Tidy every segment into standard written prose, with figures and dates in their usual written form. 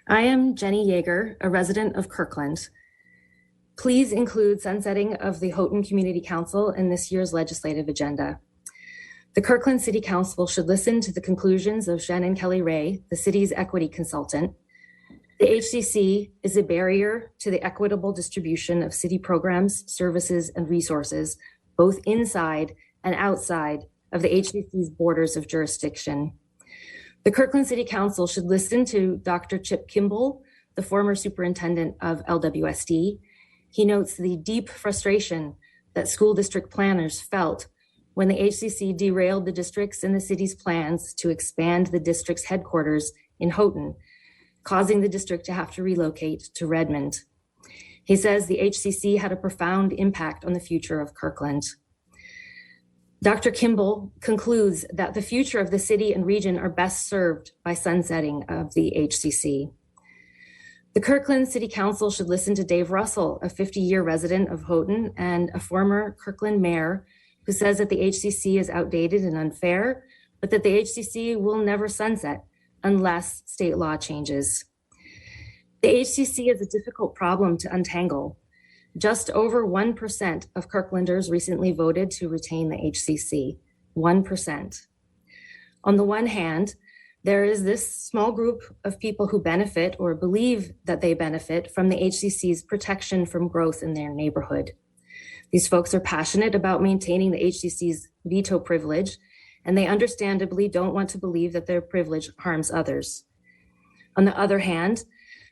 I am Jenny Yeager, a resident of Kirkland. Please include sunsetting of the Houghton Community Council in this year's legislative agenda. The Kirkland City Council should listen to the conclusions of Shannon Kelly Ray, the city's equity consultant. The HCC is a barrier to the equitable distribution of city programs, services, and resources, both inside and outside of the HCC's borders of jurisdiction. The Kirkland City Council should listen to Dr. Chip Kimball, the former superintendent of LWSD. He notes the deep frustration that school district planners felt when the HCC derailed the district's and the city's plans to expand the district's headquarters in Houghton, causing the district to have to relocate to Redmond. He says the HCC had a profound impact on the future of Kirkland. Dr. Kimball concludes that the future of the city and region are best served by sunsetting of the HCC. The Kirkland City Council should listen to Dave Russell, a 50-year resident of Houghton and a former Kirkland mayor, who says that the HCC is outdated and unfair, but that the HCC will never sunset unless state law changes. The HCC is a difficult problem to untangle. Just over 1% of Kirklanders recently voted to retain the HCC, 1%. On the one hand, there is this small group of people who benefit or believe that they benefit from the HCC's protection from growth in their neighborhood. These folks are passionate about maintaining the HCC's veto privilege, and they understandably don't want to believe that their privilege harms others. On the other hand,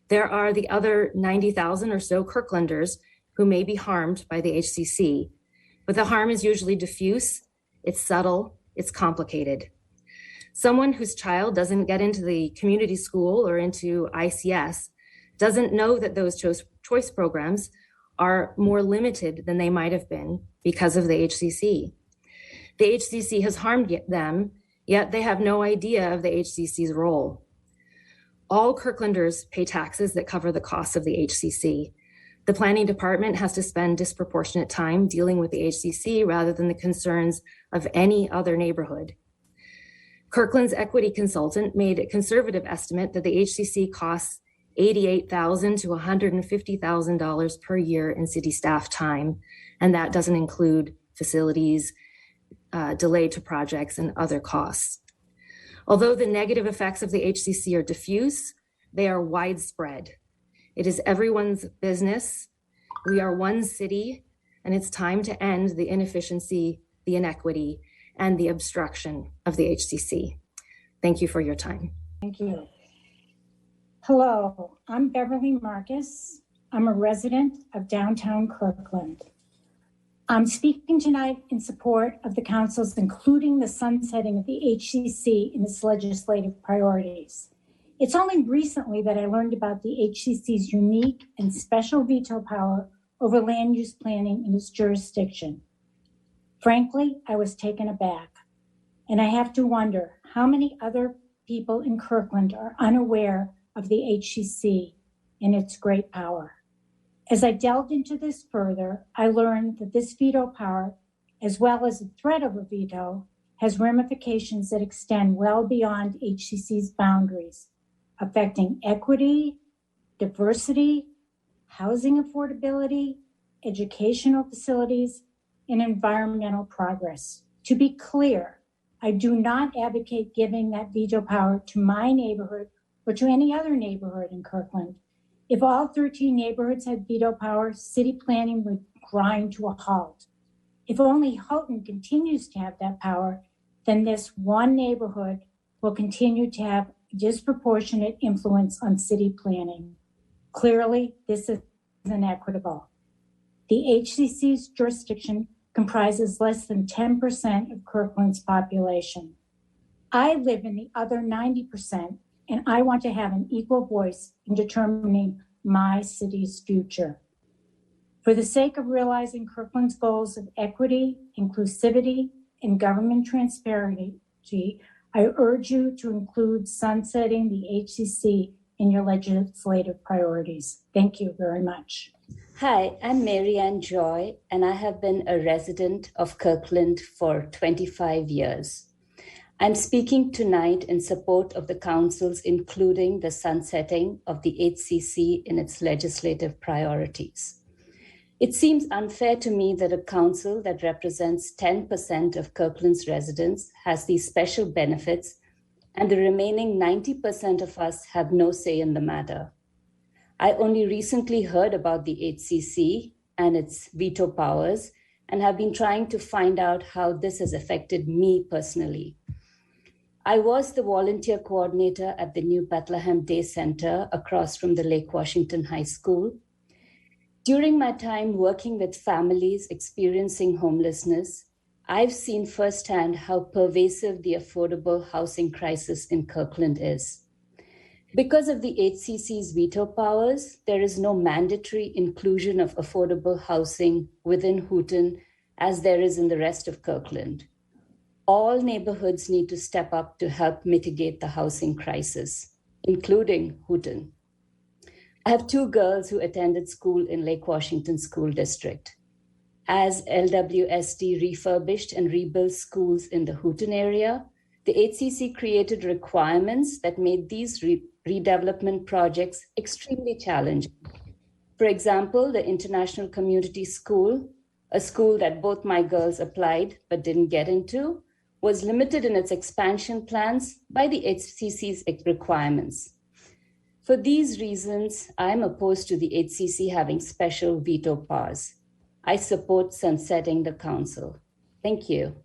there are the other 90,000 or so Kirklanders who may be harmed by the HCC, but the harm is usually diffuse, it's subtle, it's complicated. Someone whose child doesn't get into the community school or into ICS doesn't know that those choice programs are more limited than they might have been because of the HCC. The HCC has harmed them, yet they have no idea of the HCC's role. All Kirklanders pay taxes that cover the costs of the HCC. The planning department has to spend disproportionate time dealing with the HCC rather than the concerns of any other neighborhood. Kirkland's equity consultant made a conservative estimate that the HCC costs $88,000 to $150,000 per year in city staff time, and that doesn't include facilities, delay to projects, and other costs. Although the negative effects of the HCC are diffuse, they are widespread. It is everyone's business. We are one city, and it's time to end the inefficiency, the inequity, and the obstruction of the HCC. Thank you for your time. Thank you. Hello, I'm Beverly Marcus. I'm a resident of downtown Kirkland. I'm speaking tonight in support of the council's including the sunsetting of the HCC in its legislative priorities. It's only recently that I learned about the HCC's unique and special veto power over land use planning in its jurisdiction. Frankly, I was taken aback, and I have to wonder how many other people in Kirkland are unaware of the HCC and its great power. As I delved into this further, I learned that this veto power, as well as the threat of a veto, has ramifications that extend well beyond HCC's boundaries, affecting equity, diversity, housing affordability, educational facilities, and environmental progress. To be clear, I do not advocate giving that veto power to my neighborhood or to any other neighborhood in Kirkland. If all 13 neighborhoods had veto power, city planning would grind to a halt. If only Houghton continues to have that power, then this one neighborhood will continue to have disproportionate influence on city planning. Clearly, this is inequitable. The HCC's jurisdiction comprises less than 10% of Kirkland's population. I live in the other 90%, and I want to have an equal voice in determining my city's future. For the sake of realizing Kirkland's goals of equity, inclusivity, and government transparency, I urge you to include sunsetting the HCC in your legislative priorities. Thank you very much. Hi, I'm Mary Ann Joy, and I have been a resident of Kirkland for 25 years. I'm speaking tonight in support of the council's including the sunsetting of the HCC in its legislative priorities. It seems unfair to me that a council that represents 10% of Kirkland's residents has these special benefits, and the remaining 90% of us have no say in the matter. I only recently heard about the HCC and its veto powers and have been trying to find out how this has affected me personally. I was the volunteer coordinator at the new Bethlehem Day Center across from the Lake Washington High School. During my time working with families experiencing homelessness, I've seen firsthand how pervasive the affordable housing crisis in Kirkland is. Because of the HCC's veto powers, there is no mandatory inclusion of affordable housing within Houghton as there is in the rest of Kirkland. All neighborhoods need to step up to help mitigate the housing crisis, including Houghton. I have two girls who attended school in Lake Washington School District. As LWSD refurbished and rebuilt schools in the Houghton area, the HCC created requirements that made these redevelopment projects extremely challenging. For example, the International Community School, a school that both my girls applied but didn't get into, was limited in its expansion plans by the HCC's requirements. For these reasons, I'm opposed to the HCC having special veto powers. I support sunsetting the council. Thank you.